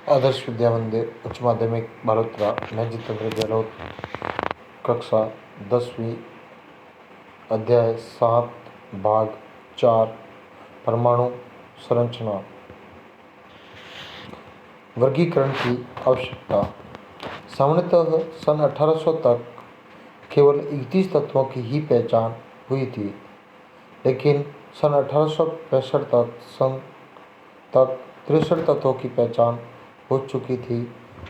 आदर्श विद्या मंदिर उच्च माध्यमिक बालोतरा। मैं जितेंद्र गहलोत, कक्षा 10वीं, अध्याय 7, भाग 4, परमाणु संरचना। वर्गीकरण की आवश्यकता। सामान्यतः सन 1800 तक केवल 31 तत्वों की ही पहचान हुई थी, लेकिन सन 1865 तक 63 तत्वों की पहचान हो चुकी थी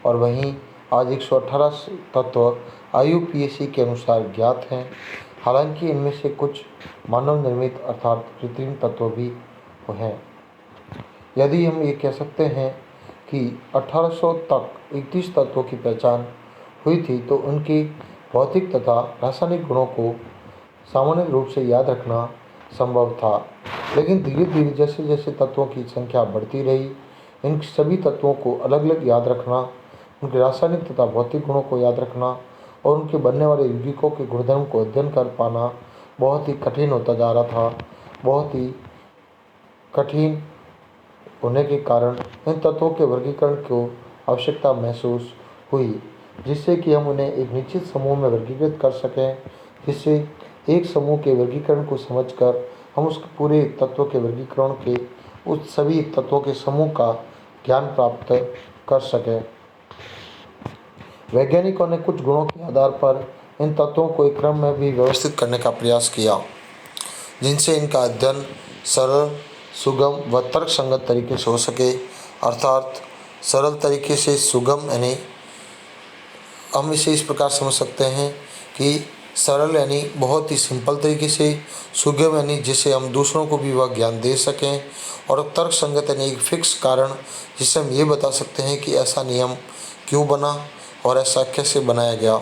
और वहीं आज 118 तत्व IUPAC के अनुसार ज्ञात हैं। हालांकि इनमें से कुछ मानव निर्मित अर्थात कृत्रिम तत्व भी हैं। यदि हम ये कह सकते हैं कि 1800 तक 31 तत्वों की पहचान हुई थी, तो उनकी भौतिक तथा रासायनिक गुणों को सामान्य रूप से याद रखना संभव था, लेकिन धीरे धीरे जैसे जैसे तत्वों की संख्या बढ़ती रही, इन सभी तत्वों को अलग अलग याद रखना, उनके रासायनिक तथा भौतिक गुणों को याद रखना और उनके बनने वाले यौगिकों के गुणधर्म को अध्ययन कर पाना बहुत ही कठिन होता जा रहा था। बहुत ही कठिन होने के कारण इन तत्वों के वर्गीकरण को आवश्यकता महसूस हुई, जिससे कि हम उन्हें एक निश्चित समूह में वर्गीकृत कर सकें, जिससे एक समूह के वर्गीकरण को समझकर हम उस पूरे तत्वों के वर्गीकरण के उस सभी तत्वों के समूह का ज्ञान प्राप्त कर सकें। वैज्ञानिकों ने कुछ गुणों के आधार पर इन तत्वों को एक क्रम में भी व्यवस्थित करने का प्रयास किया, जिनसे इनका अध्ययन सरल, सुगम व तर्कसंगत तरीके से हो सके। अर्थात सरल तरीके से सुगम यानी हम इसे इस प्रकार समझ सकते हैं कि सरल यानी बहुत ही सिंपल तरीके से, सुगम यानी जिससे हम दूसरों को भी वह ज्ञान दे सकें, और तर्कसंगत यानी एक फिक्स कारण जिससे हम ये बता सकते हैं कि ऐसा नियम क्यों बना और ऐसा कैसे बनाया गया।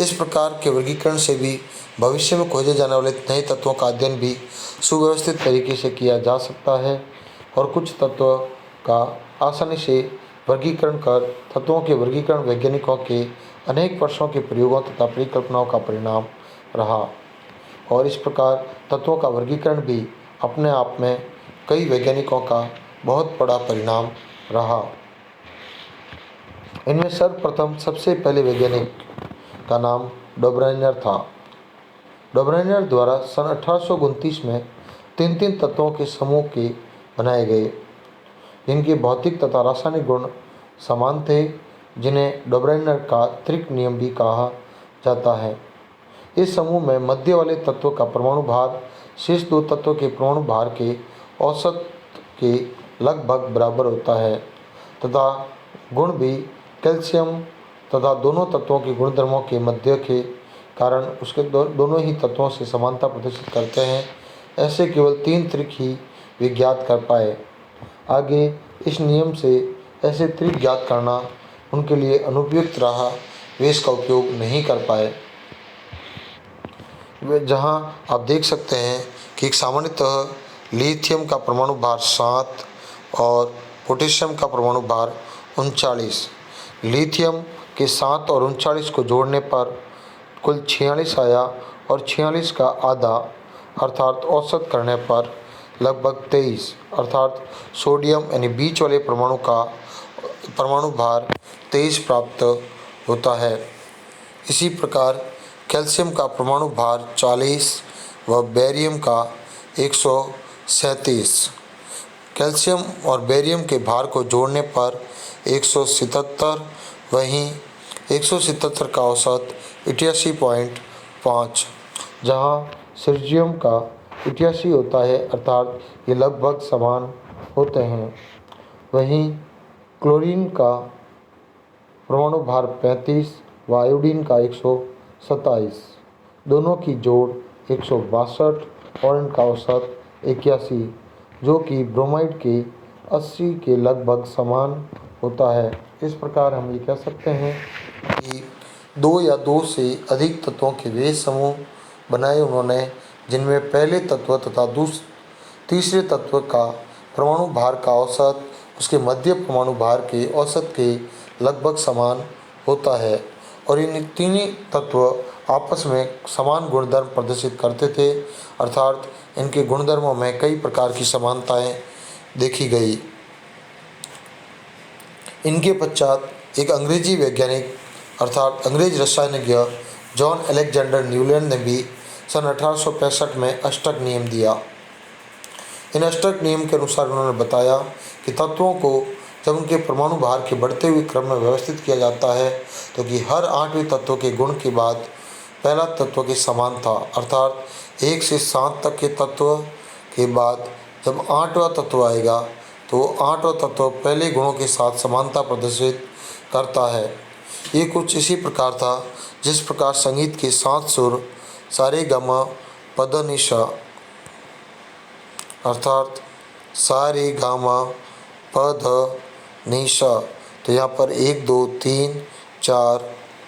इस प्रकार के वर्गीकरण से भी भविष्य में खोजे जाने वाले नए तत्वों का अध्ययन भी सुव्यवस्थित तरीके से किया जा सकता है और कुछ तत्वों का आसानी से वर्गीकरण कर तत्वों के वर्गीकरण वैज्ञानिकों के अनेक वर्षों के प्रयोगों तथा परिकल्पनाओं का परिणाम रहा। और इस प्रकार तत्वों का वर्गीकरण भी अपने आप में कई वैज्ञानिकों का बहुत बड़ा परिणाम रहा। इनमें सर्वप्रथम सबसे पहले वैज्ञानिक का नाम डोब्राइनर था। डोब्राइनर द्वारा सन 1829 में तीन तत्वों के समूह के बनाए गए, जिनके भौतिक तथा रासायनिक गुण समान थे, जिन्हें डोब्राइनर का त्रिक नियम भी कहा जाता है। इस समूह में मध्य वाले तत्व का परमाणु भार शेष दो तत्वों के परमाणु भार के औसत के लगभग बराबर होता है तथा गुण भी कैल्शियम तथा दोनों तत्वों के गुणधर्मों के मध्य के कारण उसके दोनों ही तत्वों से समानता प्रदर्शित करते हैं। ऐसे केवल 3 त्रिक ही वे ज्ञात कर पाए। आगे इस नियम से ऐसे त्रिक ज्ञात करना उनके लिए अनुपयुक्त रहा, वे इसका उपयोग नहीं कर पाए। वे जहां आप देख सकते हैं कि सामान्यतः लिथियम का परमाणु भार 7 और पोटेशियम का परमाणु भार 39। लिथियम के 7 और 39 को जोड़ने पर कुल 46 आया और 46 का आधा अर्थात औसत करने पर लगभग 23 अर्थात सोडियम यानी बीच वाले परमाणु का परमाणु भार 23 प्राप्त होता है। इसी प्रकार कैल्शियम का परमाणु भार 40 व बेरियम का 137। कैल्शियम और बेरियम के भार को जोड़ने पर 177, वहीं 177 का औसत 88.5, जहां सीज़ियम का 88 होता है अर्थात ये लगभग समान होते हैं। वहीं क्लोरीन का परमाणु भार 35 व आयोडीन का 127, दोनों की जोड़ 162 और इनका औसत 81, जो कि ब्रोमाइड के 80 के लगभग समान होता है। इस प्रकार हम ये कह सकते हैं कि 2 या 2 से अधिक तत्वों के वे समूह बनाए उन्होंने, जिनमें पहले तत्व तथा तीसरे तत्व का परमाणु भार का औसत उसके मध्य परमाणु भार के औसत के लगभग समान होता है और इन तीनों तत्व आपस में समान गुणधर्म प्रदर्शित करते थे, अर्थात इनके गुणधर्मों में कई प्रकार की समानताएं देखी गई। इनके पश्चात एक अंग्रेजी वैज्ञानिक अर्थात अंग्रेज रसायनज्ञ जॉन अलेक्जेंडर न्यूलैंड ने भी सन 1865 में अष्टक नियम दिया। इन अष्टक नियम के अनुसार उन्होंने बताया कि तत्वों को जब उनके परमाणु भार के बढ़ते हुए क्रम में व्यवस्थित किया जाता है तो कि हर 8वें तत्व के गुण के बाद पहला तत्व के समान था, अर्थात 1 से 7 तक के तत्व के बाद जब 8वां तत्व आएगा तो 8वां तत्व पहले गुणों के साथ समानता प्रदर्शित करता है। ये कुछ इसी प्रकार था जिस प्रकार संगीत के 7 सुर सारे गमा पद नि सा अर्थात सारे गामा पद नि सा, तो यहाँ पर 1 2 3 4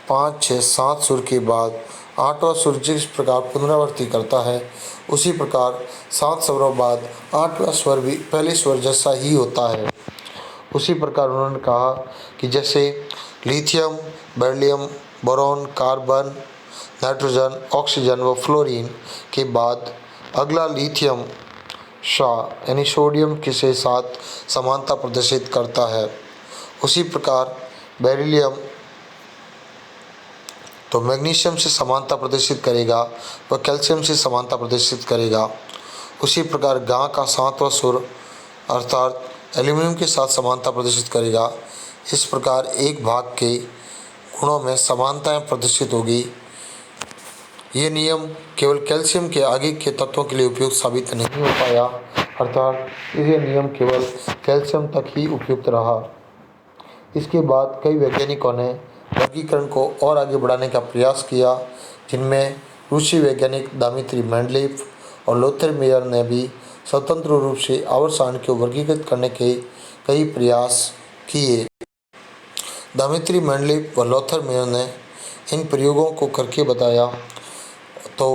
5 6 7 सुर के बाद 8वां सुर जिस प्रकार पुनरावृत्ति करता है उसी प्रकार 7 स्वरों बाद 8वां स्वर भी पहले स्वर जैसा ही होता है। उसी प्रकार उन्होंने कहा कि जैसे lithium, beryllium, boron, carbon, nitrogen, oxygen व फ्लोरीन के बाद अगला लिथियम यानी सोडियम के साथ समानता प्रदर्शित करता है। उसी प्रकार बेरिलियम तो मैग्नीशियम से समानता प्रदर्शित करेगा व कैल्शियम से समानता प्रदर्शित करेगा। उसी प्रकार गा का 7वां सुर अर्थात एल्यूमिनियम के साथ समानता प्रदर्शित करेगा। इस प्रकार एक भाग के गुणों में समानताएं प्रदर्शित होगी। ये नियम केवल कैल्शियम के आगे के तत्वों के लिए उपयुक्त साबित नहीं हो पाया, अर्थात ये नियम केवल कैल्शियम तक ही उपयुक्त रहा। इसके बाद कई वैज्ञानिकों ने वर्गीकरण को और आगे बढ़ाने का प्रयास किया, जिनमें रूसी वैज्ञानिक दिमित्री मेंडलीफ और लोथर मेयर ने भी स्वतंत्र रूप से आवर्त सारणी को वर्गीकृत करने के कई प्रयास किए। दिमित्री मेंडलीफ व लोथर मेयर ने इन प्रयोगों को करके बताया। तो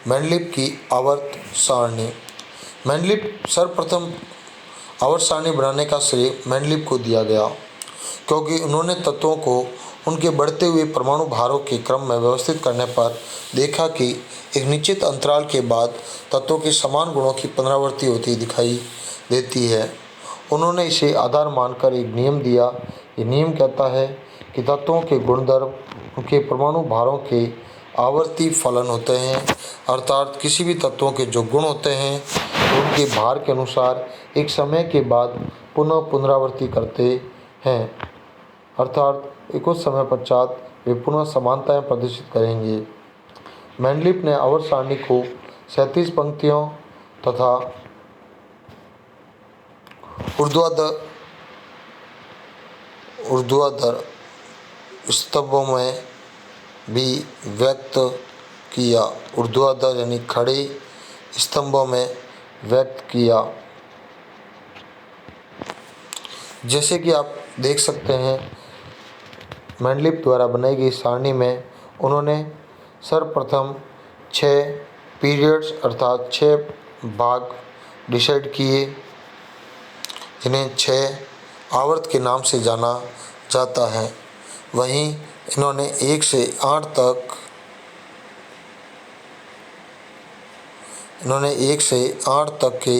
मेंडलीफ की आवर्त सारणी, मेंडलीफ सर्वप्रथम आवर्त सारणी बनाने का श्रेय मेंडलीफ को दिया गया, क्योंकि उन्होंने तत्वों को उनके बढ़ते हुए परमाणु भारों के क्रम में व्यवस्थित करने पर देखा कि एक निश्चित अंतराल के बाद तत्वों के समान गुणों की पुनरावृत्ति होती दिखाई देती है। उन्होंने इसे आधार मानकर एक नियम दिया। ये नियम कहता है कि तत्वों के गुणधर्म उनके परमाणु भारों के आवर्ती फलन होते हैं, अर्थात किसी भी तत्वों के जो गुण होते हैं तो उनके भार के अनुसार एक समय के बाद पुनः पुनरावृत्ति करते हैं, अर्थात कुछ समय पश्चात वे पुनः समानताएं प्रदर्शित करेंगे। मेंडलीफ ने आवर्त सारणी को 37 पंक्तियों तथा ऊर्ध्वाधर स्तंभों में भी व्यक्त किया। ऊर्ध्वाधर यानी खड़े स्तंभों में व्यक्त किया। जैसे कि आप देख सकते हैं, मेंडलीफ द्वारा बनाई गई सारणी में उन्होंने सर्वप्रथम 6 पीरियड्स अर्थात 6 भाग डिसाइड किए, जिन्हें 6 आवर्त के नाम से जाना जाता है। वहीं इन्होंने 1 से 8 तक के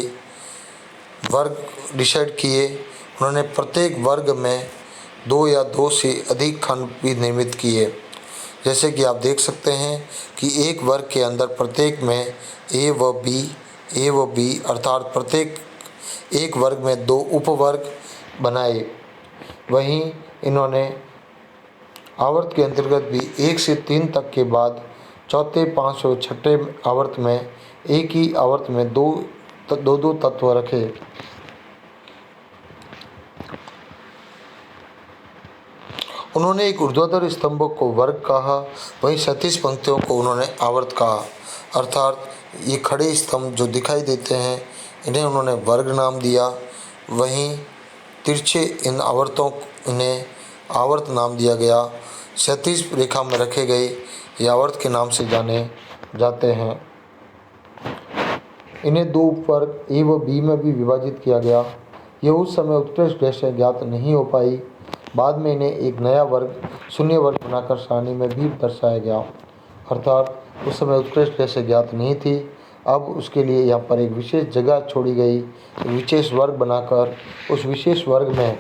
वर्ग डिसाइड किए। उन्होंने प्रत्येक वर्ग में 2 या 2 से अधिक खंड भी निर्मित किए। जैसे कि आप देख सकते हैं कि एक वर्ग के अंदर प्रत्येक में ए व बी अर्थात प्रत्येक एक वर्ग में 2 उपवर्ग बनाए। वहीं इन्होंने आवर्त के अंतर्गत भी 1 से 3 तक के बाद चौथे, 5 और 6ठे आवर्त में एक ही आवर्त में दो तत्व रखे। उन्होंने एक ऊर्ध्वाधर स्तंभ को वर्ग कहा, वहीं 37 पंक्तियों को उन्होंने आवर्त कहा, अर्थात ये खड़े स्तंभ जो दिखाई देते हैं इन्हें उन्होंने वर्ग नाम दिया। वहीं तिरछे इन आवर्तों इन्हें आवर्त नाम दिया गया। 37 रेखा में रखे गए ये आवर्त के नाम से जाने जाते हैं। इन्हें 2 उपवर्ग ए व बी में भी विभाजित किया गया। यह उस समय उत्कृष्ट दृष्टि ज्ञात नहीं हो पाई। बाद में इन्हें एक नया वर्ग शून्य वर्ग बनाकर सारणी में भी दर्शाया गया, अर्थात उस समय उत्कृष्ट दृष्टि ज्ञात नहीं थी। अब उसके लिए यहाँ पर एक विशेष जगह छोड़ी गई, एक विशेष वर्ग बनाकर उस विशेष वर्ग में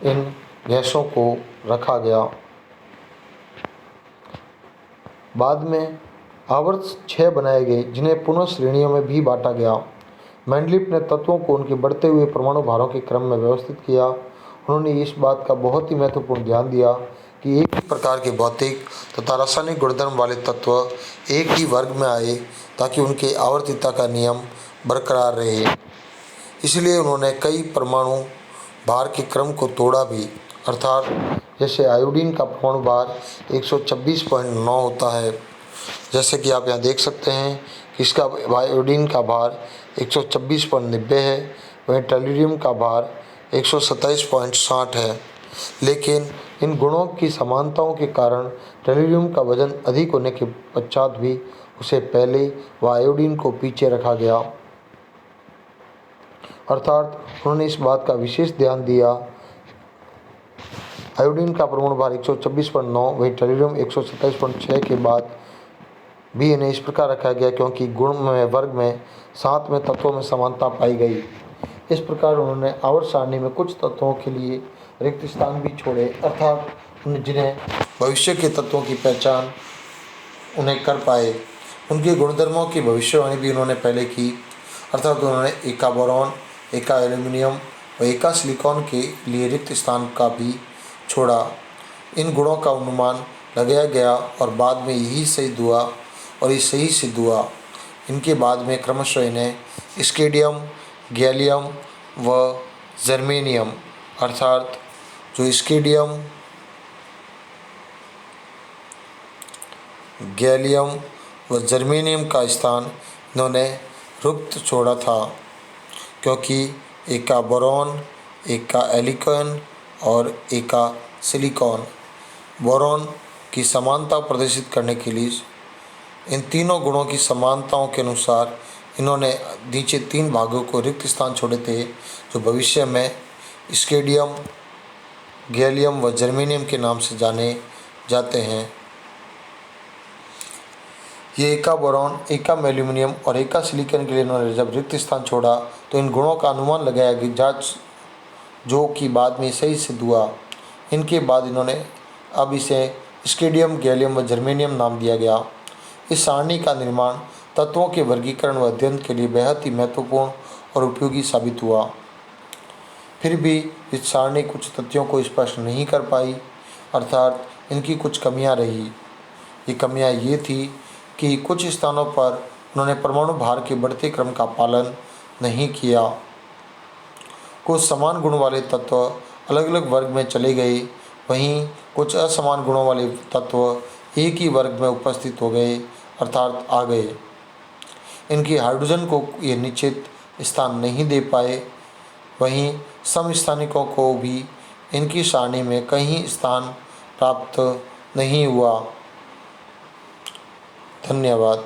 इन गैसों को रखा गया। बाद में आवर्त 6 बनाए गए जिन्हें पुनः श्रेणियों में भी बांटा गया। मेंडलीफ ने तत्वों को उनके बढ़ते हुए परमाणु भारों के क्रम में व्यवस्थित किया। उन्होंने इस बात का बहुत ही महत्वपूर्ण ध्यान दिया कि एक ही प्रकार के भौतिक तथा रासायनिक गुणधर्म वाले तत्व एक ही वर्ग में आए ताकि उनके आवर्तिता का नियम बरकरार रहे। इसलिए उन्होंने कई परमाणु भार के क्रम को तोड़ा भी, अर्थात जैसे आयोडीन का परमाणु भार 126.9 होता है, जैसे कि आप यहाँ देख सकते हैं कि इसका आयोडीन का भार 126.90 है, वहीं टेल्यूरियम का भार 127.60 है। लेकिन इन गुणों की समानताओं के कारण टेल्यूरियम का वजन अधिक होने के पश्चात भी उसे पहले व आयोडीन को पीछे रखा गया। अर्थात उन्होंने इस बात का विशेष ध्यान दिया, आयोडीन का परमाणु भार 126.9 वहीं टेल्यूरियम 127.6 के बाद भी इन्हें इस प्रकार रखा गया क्योंकि गुण में वर्ग में 7 में तत्वों में समानता पाई गई। इस प्रकार उन्होंने आवर्त सारणी में कुछ तत्वों के लिए रिक्त स्थान भी छोड़े, अर्थात जिन्हें भविष्य के तत्वों की पहचान उन्हें कर पाए। उनके गुणधर्मों की भविष्यवाणी भी उन्होंने पहले की, अर्थात उन्होंने एका बोरॉन, एका एल्यूमिनियम व एका सिलिकॉन के लिए रिक्त स्थान का भी छोड़ा। इन गुणों का अनुमान लगाया गया और बाद में यही सिद्ध हुआ और ये सही सिद्ध हुआ। इनके बाद में क्रमशः इन्हें स्केडियम, गैलियम व जर्मेनियम, अर्थात जो स्केडियम, गैलियम व जर्मेनियम का स्थान इन्होंने रिक्त छोड़ा था, क्योंकि एका बोरॉन, एका एलिकॉन और एका सिलिकॉन बोरॉन की समानता प्रदर्शित करने के लिए इन तीनों गुणों की समानताओं के अनुसार इन्होंने नीचे 3 भागों को रिक्त स्थान छोड़े थे, जो भविष्य में स्केडियम, गैलियम व जर्मेनियम के नाम से जाने जाते हैं। ये एका बोरॉन, एका एल्यूमिनियम और एका सिलिकॉन के लिए इन्होंने जब रिक्त स्थान छोड़ा तो इन गुणों का अनुमान लगाया गया, जो कि बाद में सही सिद्ध हुआ। इनके बाद इन्होंने अब इसे स्केडियम, गैलियम व जर्मेनियम नाम दिया गया। इस सारणी का निर्माण तत्वों के वर्गीकरण व अध्ययन के लिए बेहद ही महत्वपूर्ण और उपयोगी साबित हुआ। फिर भी इस सारणी कुछ तथ्यों को स्पष्ट नहीं कर पाई, अर्थात इनकी कुछ कमियां रही। ये कमियां ये थी कि कुछ स्थानों पर उन्होंने परमाणु भार के बढ़ते क्रम का पालन नहीं किया। कुछ समान गुण वाले तत्व अलग अलग वर्ग में चले गए, वहीं कुछ असमान गुणों वाले तत्व एक ही वर्ग में उपस्थित हो गए, अर्थात आ गए। इनकी हाइड्रोजन को ये निश्चित स्थान नहीं दे पाए, वहीं समस्थानिकों को भी इनकी सारणी में कहीं स्थान प्राप्त नहीं हुआ। धन्यवाद।